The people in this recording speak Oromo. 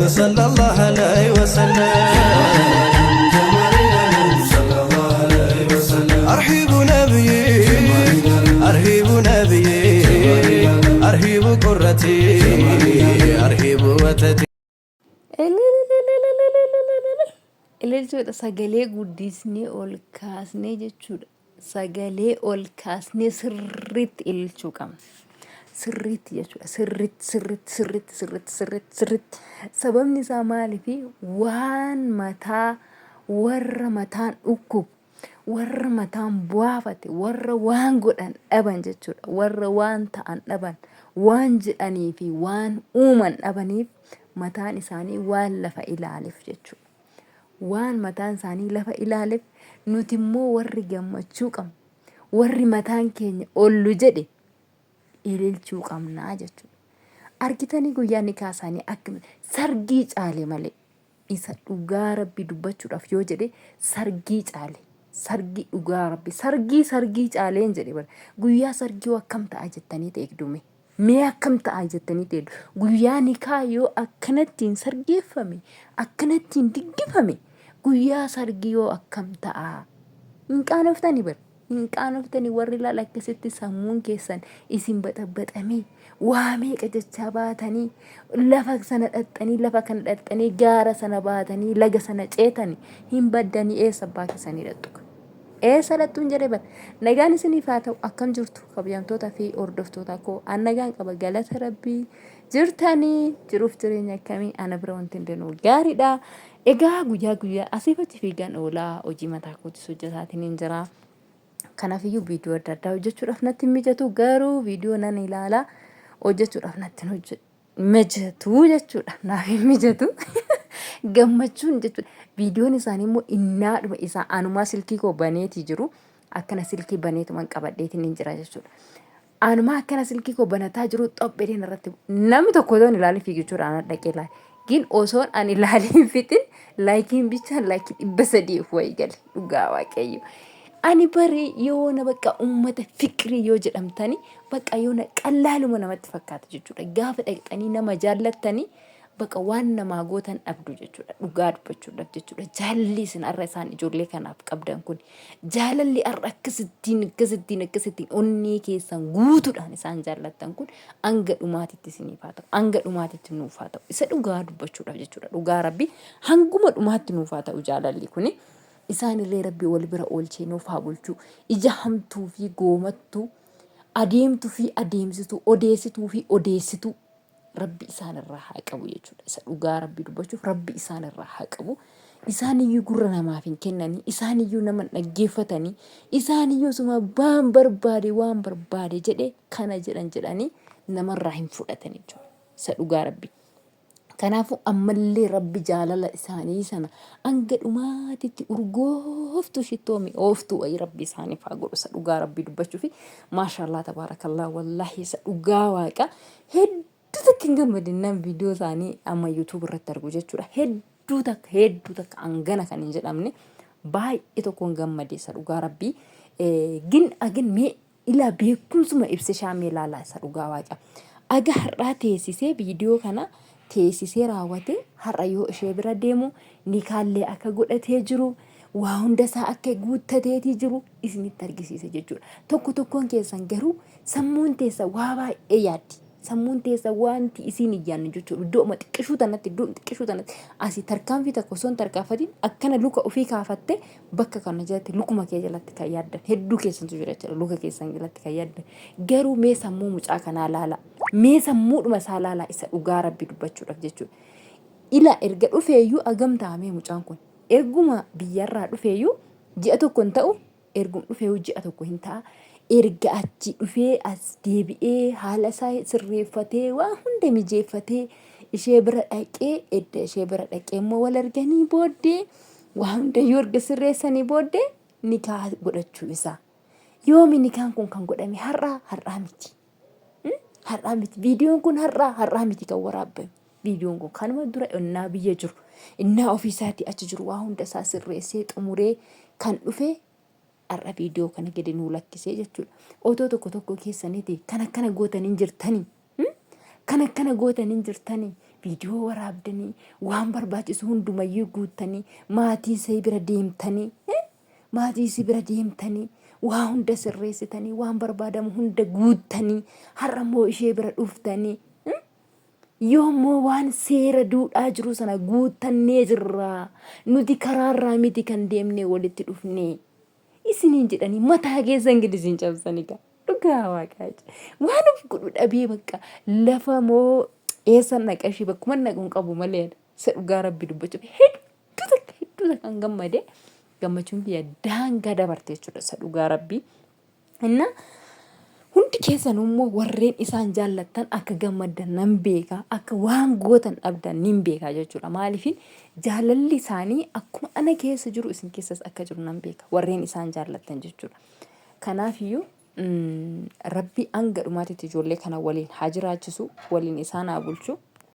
صلى الله عليه وسلم أرحب نبيي أرحب نبيي أرحب قرتي أرحب وتدي Ilaalchoodha sagalee guddisnee ol kaasnee jechuudha. Sagalee ol kaasnee sirriitti ilaalchuu qabna. Sirriitti jechuudha. Sirriitti. Sababni isaa maaliifi waan mataa warra mataan dhukkubu, warra mataan bu'aafate, warra waan godhan dhaban jechuudha. Warra waan ta'an dhaban, waan jedhanii fi waan uuman dhabaniif mataan isaanii waan lafa ilaaleef jechuudha. Waan mataan isaanii lafa ilaaleef nuti immoo warri gammachuu qabnu, warri mataan keenya ollu jedhe ilaalchuu qabnaa jechuudha. Argitanii guyyaa nikaa isaanii akkami sargii caale malee isa dhugaa rabbi dubbachuudhaaf yoo jedhe sargii caale. Sargii dhugaa rabbi sargii caaleen jedhe bara guyyaa sargii akkam ta'a jettanii eegdume. Mee akkam ta'a jettanii eegdu. Guyyaa nikaa yoo akkanattiin sargeeffame, akkanattiin diggifame guyyaa sargii yoo akkam ta'a. Hin qaanoftanii bara. Hin qaanoftanii warri laala akkasitti sammuun keessan isin baxabaxamee waa meeqa jechaa baatanii lafa sana dhaxxanii lafa kana dhaxxanii gaara sana baatanii laga sana ceetanii hin baddanii eessa baakisanii dhadhuka. Eessa dhadhuun jedhee bara. Nagaan isiniif haa ta'u akkam jirtu kabajamtoota fi hordoftoota koo an nagaan qaba galata rabbii jirtanii jiruuf jireenya akkamii ana bira wanti hundinuu gaariidha. Egaa guyyaa asiifatti fiigan oolaa hojii mataa kootis hojjetaatiin hin jira. Kanaafiyyuu viidiyoo adda addaa hojjechuudhaaf natti mijatu garuu viidiyoo nan ilaalaa hojjechuudhaaf natti mijatu jechuudha. Naaf hin mijatu gammachuun jechuudha. Viidiyoon isaanii immoo innaadhuma isaa anumaa silkii koo baneetii jiru akkana silkii baneetuman qabadheetiin hin jira jechuudha. Anumaa akkana silkii koo banataa jiru xopheedhaan irratti namni tokko toon ilaalee fiigichuudhaan dhaqee ilaale. Gin osoon an ilaaliin fixin laayikiin bichaan laayikii 300 wayii gale dhugaa waaqayyo. Ani bari yoona bakka ummata fikrii yoo jedhamtani bakka yoona qallaaluma namatti fakkaata jechuudha. Gaafa dhaqxanii nama jaallattanii bakka waan namaa gootan dhabdu jechuudha. Dhugaa dubbachuudhaaf jechuudha. Jaalalli isin har'a isaan ijoollee kanaaf qabdan kun jaalalli har'a akkasittiin onnee keessan guutuudhaan isaan jaallattan kun hanga dhumaatitti isiniif haa ta'u. Hanga dhumaatitti nuuf haa ta'u. Isa dhugaa dubbachuudhaaf jechuudha. Dhugaa rabbi hanguma dhumaatti nuuf haa ta'u jaalalli kuni. Isaan illee rabbi wal bira oolchee nuuf haa bulchu. Ija hamtuu fi goomattuu, adeemtuu fi adeemsituu, odeessituu fi odeessituu rabbi isaan irraa haa qabu jechuudha. Isa dhugaa rabbi dubbachuuf rabbi isaan irraa haa qabu. Isaan iyyuu gurra namaaf hin kennanii, isaan iyyuu nama dhaggeeffatanii, isaan iyyuu suma waan barbaade jedhee kana jedhanii namarraa hin fudhatan jechuudha. Isa dhugaa rabbi. Kanaafuu ammallee rabbi jaalala isaanii sana hanga dhumaatitti urgooftu shitoomi ooftu wayi rabbi isaaniif haa godhu. Isa dhugaa rabbi dubbachuu fi maashaallah tabaarakallah wallahi isa dhugaa waaqa hedduu takka hin gammadinaan viidiyoo isaanii amma yuutuub irratti argu jechuudha. Hedduu takka hangana kan hin jedhamne baay'ee tokkoon gammade isa dhugaa rabbi. Gin mee ilaa beekumsuma Ibsishaa mee ilaalaa isa dhugaa waaqa. Aga har'aa teessisee viidiyoo kana teessisee raawwate har'a yoo ishee bira deemu nikaallee akka godhatee jiru waa hunda isaa akka guuttateetii jiru isinitti argisiisa jechuudha. Tokkoon keessan garuu sammuun teessa waa baay'ee yaaddi. Sammuun teessa wanti isin iyyaannu jechuudha. Iddoo xiqqishuu tanatti asii tarkaanfii tokko osoo hin tarkaanfatiin akkana luka ofii kaafatte bakka kana jalatti lukuma kee jalatti kan yaaddan hedduu keessantu jira jechuudha. Luka keessan jalatti kan yaaddan garuu mee sammuu mucaa kanaa laala. Mee sammuudhuma isaa laala isa dhugaa rabbi dubbachuudhaaf jechuudha. Ila erga dhufeeyyuu agam taa'amee mucaan kun erguma biyyarraa dhufeeyyuu ji'a tokko hin ta'u erguma dhufeeyyuu ji'a tokko hin ta'a. Erga achi dhufee as deebi'ee haala isaa sirreeffatee waa hunda mijeeffatee ishee bira dhaqee edda ishee bira dhaqee immoo wal arganii booddee waa hundayyuu erga sirreessanii booddee nikaa godhachuu isaa. Yoomi nikaan kun kan godhame har'aa miti. Har'aa miti. Viidiyoon kun har'aa miti kan waraabame. Viidiyoon kun kanuma dura innaa biyya jiru. Innaa ofiisaatii achi jiru waa hunda isaa sirreessee xumuree kan dhufe har'a viidiyoo kana gadi nuu lakkisee jechuudha. Otoo tokko keessaniiti kan akkana gootanii jirtanii. Kan akkana gootanii jirtanii viidiyoo waraabdanii waan barbaachisu hundumayyuu guuttanii maatii isii bira deemtanii waa hunda sirreessitanii waan barbaadamu hunda guuttanii har'a immoo ishee bira dhuftanii yoommoo waan seera duudhaa jiru sana guuttannee jirra nuti karaarraa miti kan deemnee walitti dhufnee isiniin jedhanii mataa keessan gidi isin cabsanii gaa dhugaa waaqaaji waan of godhu dhabee bakka lafa moo eessa naqashii bakkuma naquun qabu malee isa dhugaa rabbi dubbachuuf hedduu kan gammade gammachuun biyya daangaa dabarte jechuudha isa dhugaa rabbii inna hundi keessan immoo warreen isaan jaallattan akka gammaddan nan beeka akka waan gootan dhabdan nin beeka jechuudha maaliifin jaalalli isaanii akkuma ana keessa jiru isin keessas akka jiru nan beeka warreen isaan jaallattan jechuudha kanaafiyyuu rabbi hanga dhumaatitti ijoollee kana waliin haa jiraachisu waliin isaan haa bulchu